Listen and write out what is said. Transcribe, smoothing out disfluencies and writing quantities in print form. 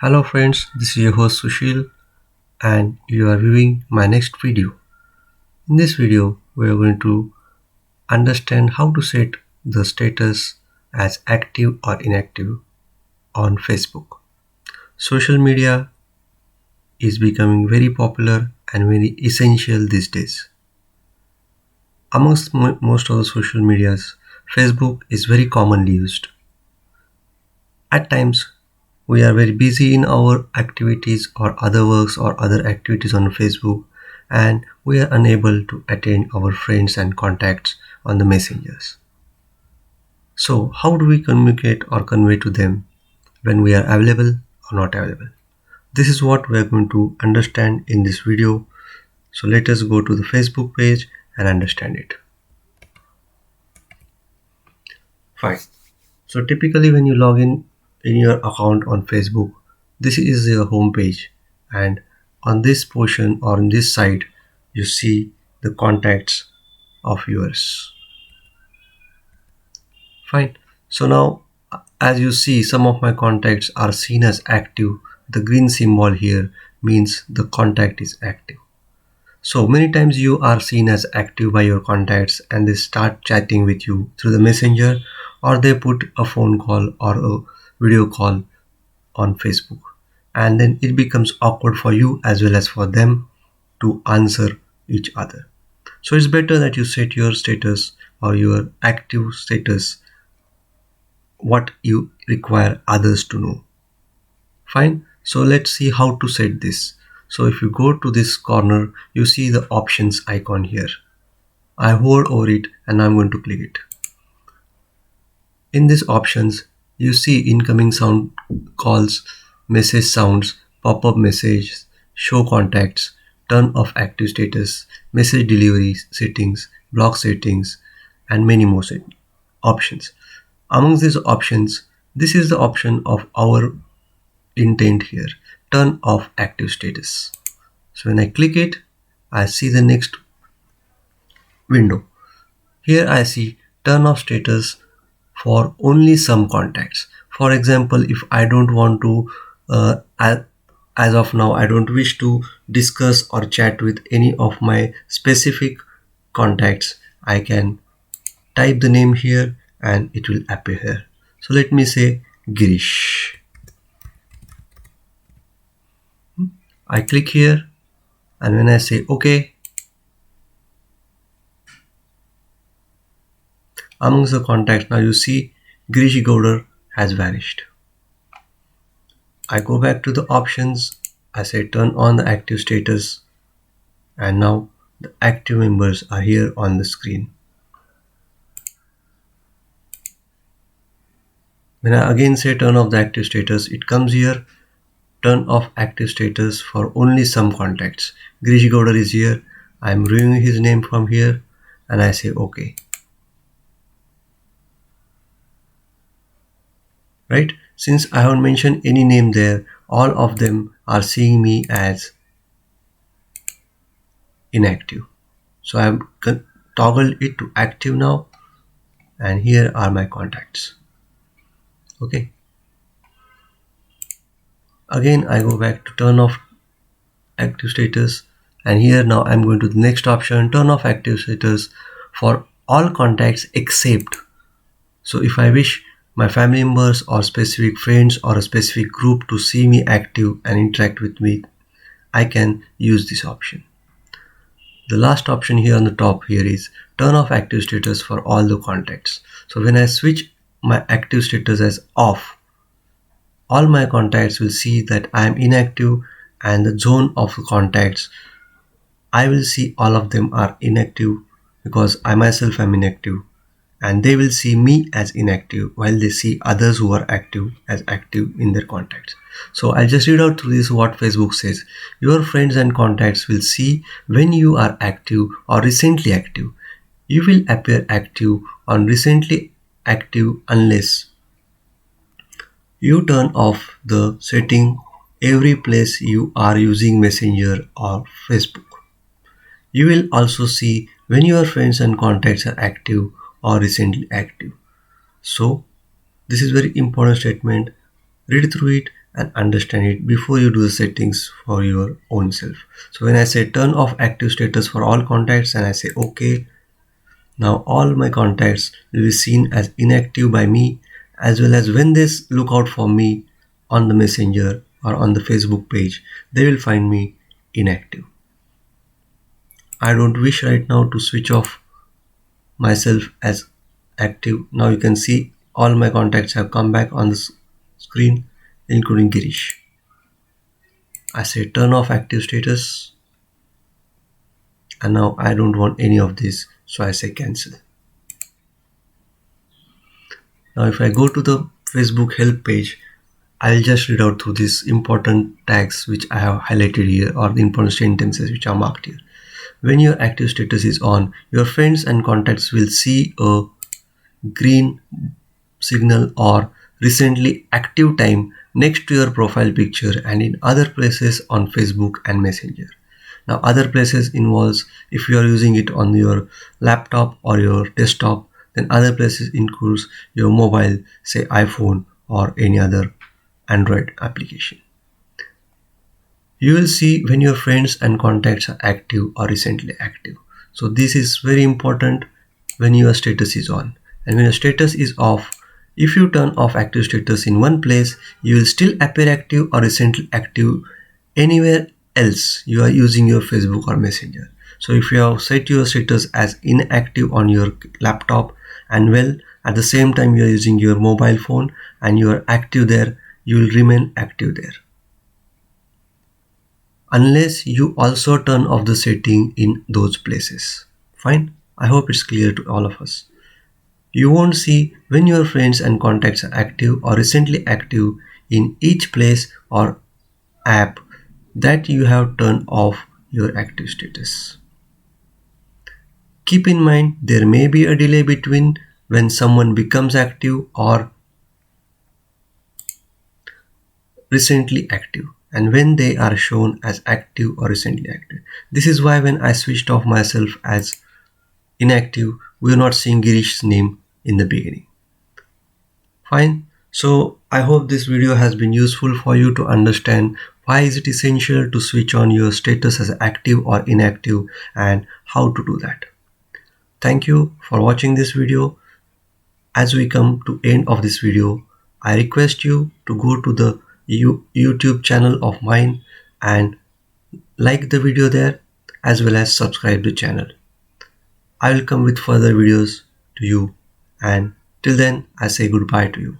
Hello friends, this is your host Sushil and you are viewing my next video. In this video, we are going to understand how to set the status as active or inactive on Facebook. Social media is becoming very popular and very essential these days. Amongst most of the social medias, Facebook is very commonly used. At times, we are very busy in our activities or other works or other activities on Facebook, and we are unable to attend our friends and contacts on the messengers. So, how do we communicate or convey to them when we are available or not available? This is what we are going to understand in this video. So, let us go to the Facebook page and understand it. Fine. So, typically, when you log in your account on Facebook, this is your home page, and on this portion or on this side, you see the contacts of yours. Fine. So now, as you see, some of my contacts are seen as active. The green symbol here means the contact is active. So many times you are seen as active by your contacts and they start chatting with you through the messenger, or they put a phone call or a video call on Facebook, and then it becomes awkward for you as well as for them to answer each other. So it's better that you set your status or your active status what you require others to know. Fine. So let's see how to set this. So if you go to this corner, you see the options icon here. I hover over it and I'm going to click it. In these options, you see incoming sound calls, message sounds, pop-up messages, show contacts, turn off active status, message delivery settings, block settings, and many more options. Among these options, this is the option of our intent here, turn off active status. So when I click it, I see the next window. Here I see turn off status for only some contacts. For example, if I don't want to, as of now, I don't wish to discuss or chat with any of my specific contacts, I can type the name here and it will appear here. So let me say Girish. I click here and when I say OK, amongst the contacts now you see Girish Gowder has vanished. I go back to the options, I say turn on the active status, and now the active members are here on the screen. When I again say turn off the active status, it comes here, turn off active status for only some contacts. Girish Gowder is here, I am reviewing his name from here and I say OK. Right? Since I haven't mentioned any name there, all of them are seeing me as inactive. So I have toggled it to active now, and here are my contacts. Okay. Again, I go back to turn off active status, and here now I'm going to the next option, turn off active status for all contacts except. So if I wish my family members or specific friends or a specific group to see me active and interact with me, I can use this option. The last option here on the top here is turn off active status for all the contacts. So when I switch my active status as off, all my contacts will see that I am inactive, and the zone of the contacts, I will see all of them are inactive because I myself am inactive, and they will see me as inactive while they see others who are active as active in their contacts. So I'll just read out through this what Facebook says. Your friends and contacts will see when you are active or recently active. You will appear active on recently active unless you turn off the setting every place you are using Messenger or Facebook. You will also see when your friends and contacts are active or recently active. So this is very important statement. Read through it and understand it before you do the settings for your own self. So when I say turn off active status for all contacts and I say okay, now all my contacts will be seen as inactive by me, as well as when they look out for me on the messenger or on the Facebook page, they will find me inactive. I don't wish right now to switch off myself as active. Now you can see all my contacts have come back on the screen, including Girish. I say turn off active status, and now I don't want any of this, so I say cancel. Now if I go to the Facebook help page, I'll just read out through these important tags which I have highlighted here, or the important sentences which are marked here. When your active status is on, your friends and contacts will see a green signal or recently active time next to your profile picture and in other places on Facebook and Messenger. Now other places involves if you are using it on your laptop or your desktop, then other places includes your mobile, say iPhone or any other Android application. You will see when your friends and contacts are active or recently active. So this is very important when your status is on. And when your status is off, if you turn off active status in one place, you will still appear active or recently active anywhere else you are using your Facebook or Messenger. So if you have set your status as inactive on your laptop, and well, at the same time you are using your mobile phone and you are active there, you will remain active there, unless you also turn off the setting in those places. Fine, I hope it's clear to all of us. You won't see when your friends and contacts are active or recently active in each place or app that you have turned off your active status. Keep in mind there may be a delay between when someone becomes active or recently active and when they are shown as active or recently active. This is why when I switched off myself as inactive, we are not seeing Girish's name in the beginning. Fine. So I hope this video has been useful for you to understand why is it essential to switch on your status as active or inactive and how to do that. Thank you for watching this video. As we come to end of this video, I request you to go to the YouTube channel of mine and like the video there, as well as subscribe the channel. I will come with further videos to you, and till then I say goodbye to you.